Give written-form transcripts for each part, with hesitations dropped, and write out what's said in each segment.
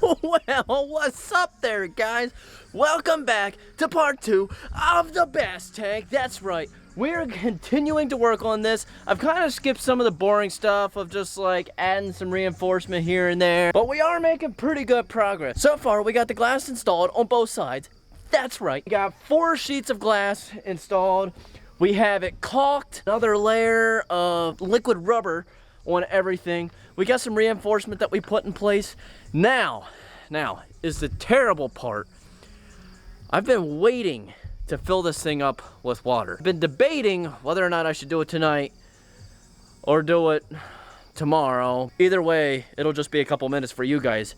Well, what's up there, guys? Welcome back to part 2 of the Bass Tank. That's right, we're continuing to work on this. I've kind of skipped some of the boring stuff of just like adding some reinforcement here and there, but we are making pretty good progress. So far, we got the glass installed on both sides. That's right, we got 4 sheets of glass installed. We have it caulked, another layer of liquid rubber on everything. We got some reinforcement that we put in place. Now is the terrible part. I've been waiting to fill this thing up with water. I've been debating whether or not I should do it tonight or do it tomorrow. Either way, it'll just be a couple minutes for you guys.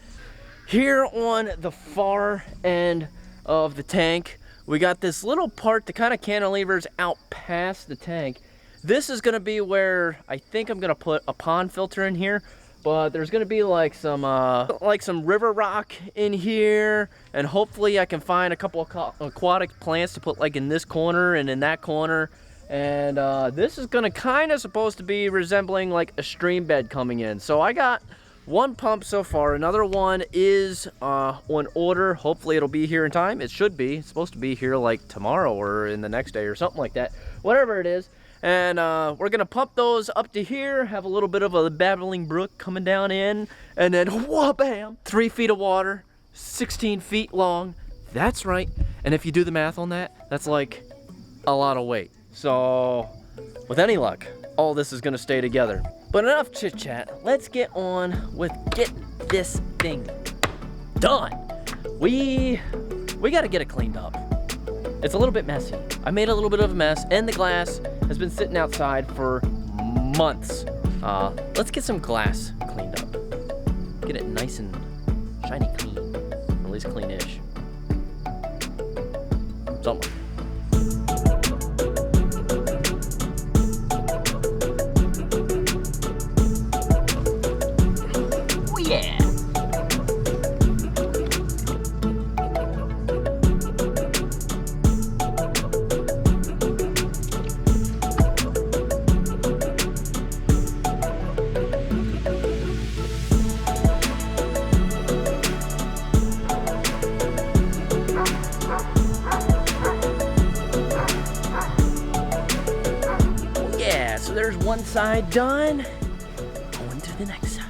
Here on the far end of the tank, we got this little part that kind of cantilevers out past the tank. This is gonna be where I think I'm gonna put a pond filter in here, but there's gonna be like some river rock in here, and hopefully I can find a couple of aquatic plants to put like in this corner and in that corner. And this is gonna kind of supposed to be resembling like a stream bed coming in. So I got one pump so far. Another one is on order. Hopefully it'll be here in time. It should be. It's supposed to be here like tomorrow or in the next day or something like that. Whatever it is. And we're gonna pump those up to here, have a little bit of a babbling brook coming down in, and then wha-bam, 3 feet of water, 16 feet long. That's right. And if you do the math on that, that's like a lot of weight. So with any luck, all this is gonna stay together. But enough chit chat. Let's get on with get this thing done. We gotta get it cleaned up. It's a little bit messy. I made a little bit of a mess, and the glass has been sitting outside for months. Let's get some glass cleaned up. Get it nice and shiny clean, or at least clean-ish. Something. Oh yeah! So there's one side done. Going to the next side.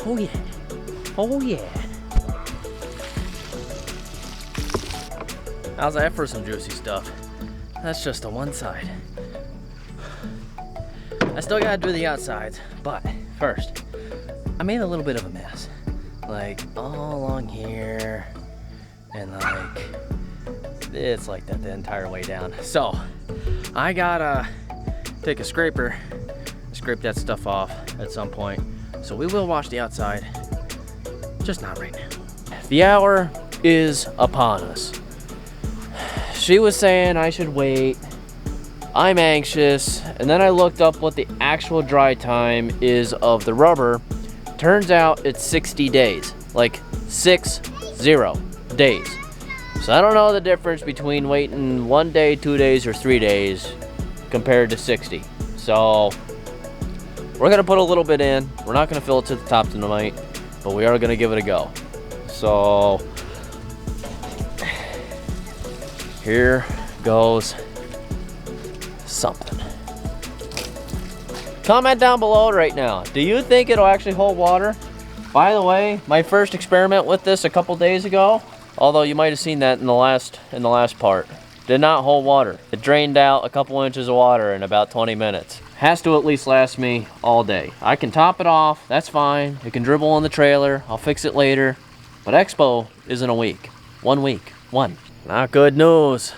Oh yeah. Oh yeah. How's that for some juicy stuff? That's just the one side. I still gotta do the outsides, but first, I made a little bit of a mess. Like all along here, and like, it's like that the entire way down. So, I gotta take a scraper, scrape that stuff off at some point. So we will wash the outside, just not right now. The hour is upon us. She was saying I should wait. I'm anxious, and then I looked up what the actual dry time is of the rubber. Turns out it's 60 days, like 60 days. So I don't know the difference between waiting 1 day, 2 days, or 3 days compared to 60. So we're gonna put a little bit in. We're not gonna fill it to the top tonight, but we are gonna give it a go. So here goes something. Comment down below right now. Do you think it'll actually hold water? By the way, my first experiment with this a couple days ago, although you might have seen that in the last part, did not hold water. It drained out a couple inches of water in about 20 minutes. Has to at least last me all day. I can top it off, that's fine. It can dribble on the trailer, I'll fix it later. But Expo isn't a week. 1 week, one. Not good news.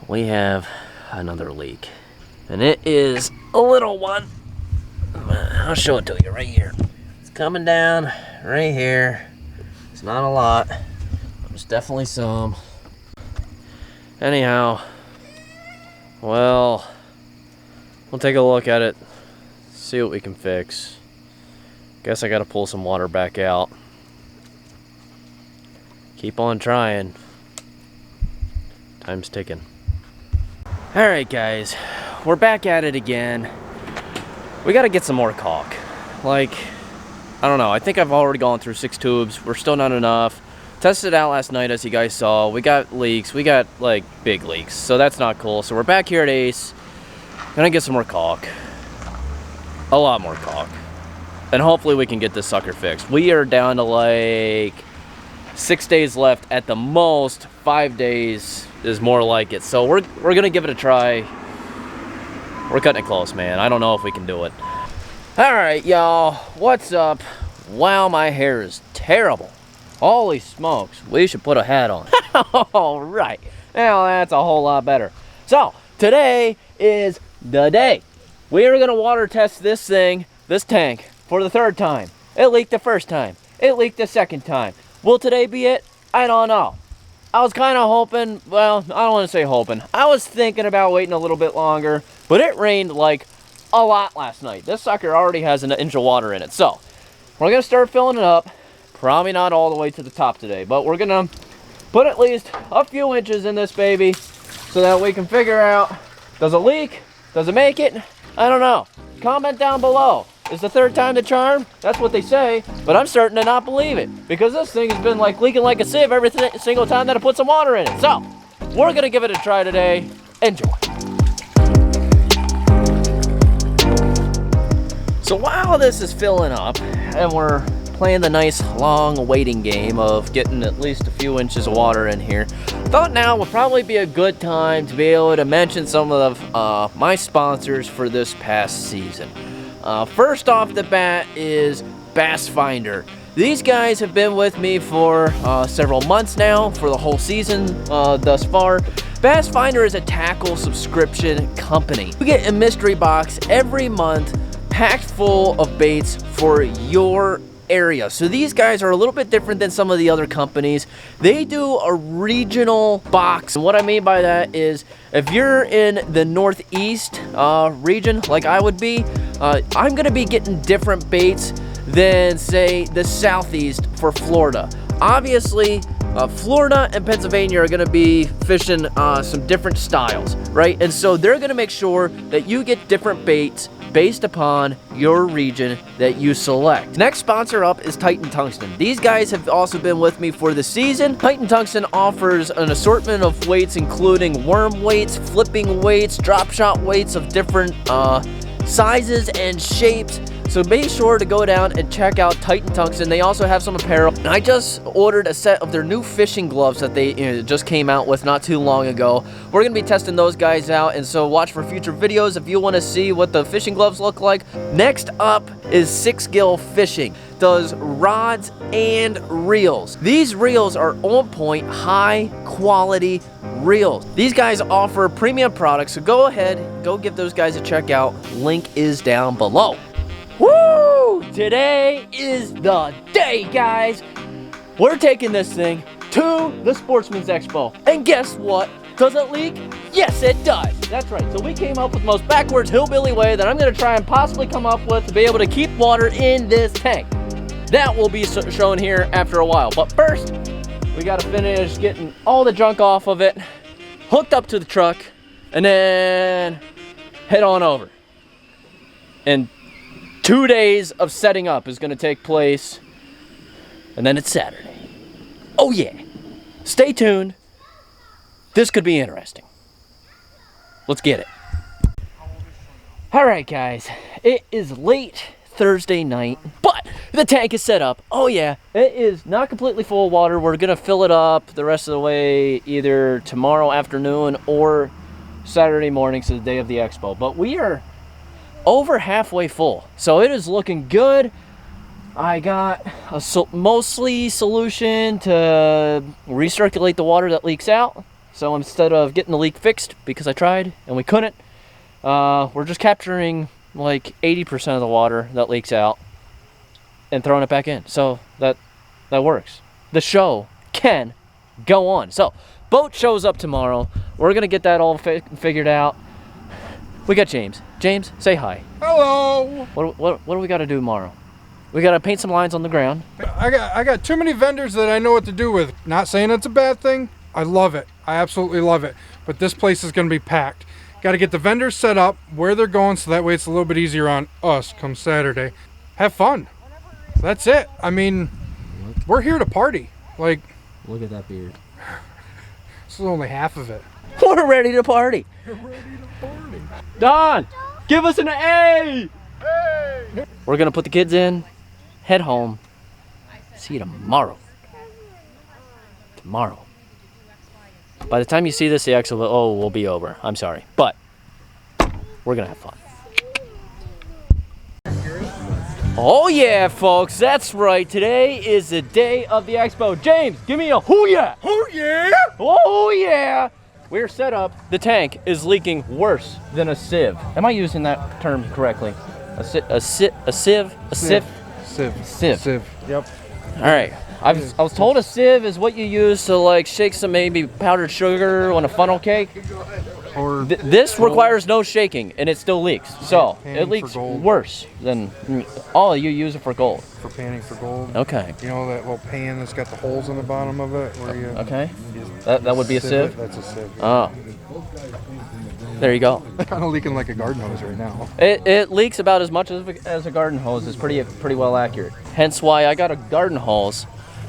We have another leak. And it is a little one. I'll show it to you right here. It's coming down right here. It's not a lot. There's definitely some. Anyhow, well, we'll take a look at it, see what we can fix. Guess I gotta pull some water back out. Keep on trying. Time's ticking. Alright guys, we're back at it again. We gotta get some more caulk. Like, I don't know. I think I've already gone through 6 tubes. We're still not enough. Tested it out last night, as you guys saw. We got leaks. We got, like, big leaks. So that's not cool. So we're back here at Ace. Gonna get some more caulk. A lot more caulk. And hopefully we can get this sucker fixed. We are down to, like, 6 days left at the most. 5 days is more like it. So we're gonna give it a try. We're cutting it close, man. I don't know if we can do it. Alright, y'all. What's up? Wow, my hair is terrible. Holy smokes. We should put a hat on. Alright. Now that's a whole lot better. So, today is the day. We are gonna water test this thing, this tank, for the 3rd time. It leaked the 1st time. It leaked the 2nd time. Will today be it? I don't know. I was kind of hoping, well, I don't want to say hoping. I was thinking about waiting a little bit longer, but it rained like a lot last night. This sucker already has an inch of water in it. So, we're going to start filling it up. Probably not all the way to the top today, but we're going to put at least a few inches in this baby so that we can figure out, does it leak? Does it make it? I don't know. Comment down below. Is the 3rd time the charm? That's what they say, but I'm starting to not believe it because this thing has been like leaking like a sieve every single time that I put some water in it. So, we're going to give it a try today. Enjoy. So while this is filling up and we're playing the nice long waiting game of getting at least a few inches of water in here, I thought now would probably be a good time to be able to mention some of my sponsors for this past season. First off the bat is Bass Finder. These guys have been with me for several months now, for the whole season thus far. Bass Finder is a tackle subscription company. You get a mystery box every month packed full of baits for your area. So these guys are a little bit different than some of the other companies. They do a regional box. And what I mean by that is if you're in the Northeast region, like I would be, I'm going to be getting different baits than, say, the Southeast for Florida. Obviously, Florida and Pennsylvania are going to be fishing some different styles, right? And so they're going to make sure that you get different baits based upon your region that you select. Next sponsor up is Titan Tungsten. These guys have also been with me for the season. Titan Tungsten offers an assortment of weights including worm weights, flipping weights, drop shot weights of different sizes and shapes. So be sure to go down and check out Titan Tungsten. They also have some apparel. And I just ordered a set of their new fishing gloves that they just came out with not too long ago. We're going to be testing those guys out, and so watch for future videos if you want to see what the fishing gloves look like. Next up is 6 Gill Fishing. Does rods and reels. These reels are on point, high quality reels. These guys offer premium products, so go ahead, go give those guys a check out. Link is down below. Woo! Today is the day, guys. We're taking this thing to the Sportsman's Expo. And guess what? Does it leak? Yes, it does. That's right. So we came up with the most backwards hillbilly way that I'm going to try and possibly come up with to be able to keep water in this tank. That will be shown here after a while. But first, we got to finish getting all the junk off of it, hooked up to the truck, and then head on over. And 2 days of setting up is going to take place, and then it's Saturday. Oh yeah. Stay tuned. This could be interesting. Let's get it. Alright guys, it is late Thursday night, but the tank is set up. Oh yeah, it is not completely full of water. We're going to fill it up the rest of the way either tomorrow afternoon or Saturday morning, so the day of the expo. But we are over halfway full, so it is looking good. I got a mostly solution to recirculate the water that leaks out. So instead of getting the leak fixed, because I tried and we couldn't, we're just capturing like 80% of the water that leaks out and throwing it back in. So that works. The show can go on. So boat shows up tomorrow. We're gonna get that all figured out. We got James. James, say hi. Hello. What do we got to do tomorrow? We got to paint some lines on the ground. I got too many vendors that I know what to do with. Not saying it's a bad thing. I love it. I absolutely love it. But this place is going to be packed. Got to get the vendors set up where they're going so that way it's a little bit easier on us come Saturday. Have fun. That's it. I mean, we're here to party. Like, Look at that beard. this is only half of it. We're ready to party. We're ready to party. Don, give us an A. Hey! We're gonna put the kids in, head home. See you tomorrow. Tomorrow. By the time you see this, the expo will be over. I'm sorry, but we're gonna have fun. Oh yeah, folks, that's right. Today is the day of the expo. James, give me a hoo yeah! Oh yeah! Oh yeah! We're set up. The tank is leaking worse than a sieve. Am I using that term correctly? A sieve? Sieve. Yep. All right. I was told a sieve is what you use to like shake some maybe powdered sugar on a funnel cake. Or This requires no shaking and it still leaks. So Panning it for leaks gold. worse than you use it for gold. for panning for gold. Okay. You know that little pan that's got the holes in the bottom of it where you Okay. That would be a sieve it? sieve. That's a sieve. Oh. There you go. Kind of leaking like a garden hose right now. It leaks about as much as a garden hose is pretty well accurate. Hence why I got a garden hose,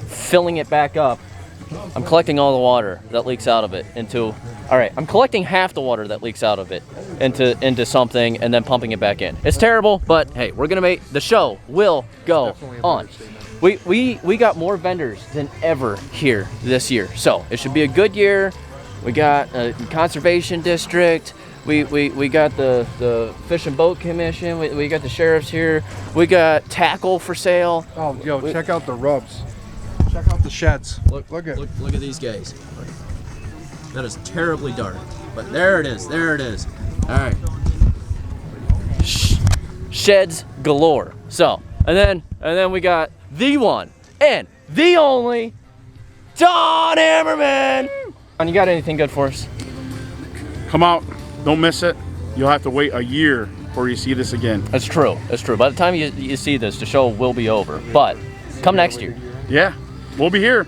filling it back up. I'm collecting all the water that leaks out of it into. All right, I'm collecting half the water that leaks out of it into something and then pumping it back in. It's terrible, but hey, we're gonna make the show will go Definitely a on. understatement. We got more vendors than ever here this year, so it should be a good year. We got a conservation district. We got the Fish and Boat Commission. We got the sheriffs here. We got tackle for sale. Oh, yo, check out the rubs. Check out the sheds. Look at. Look at these guys. That is terribly dark, but there it is. There it is. All right. Sheds galore. So, and then we got the one and the only Don Hammerman. Don, you got anything good for us? Come out, don't miss it. You'll have to wait a year before you see this again. That's true. That's true. By the time you see this, the show will be over. But come next year. Yeah, we'll be here.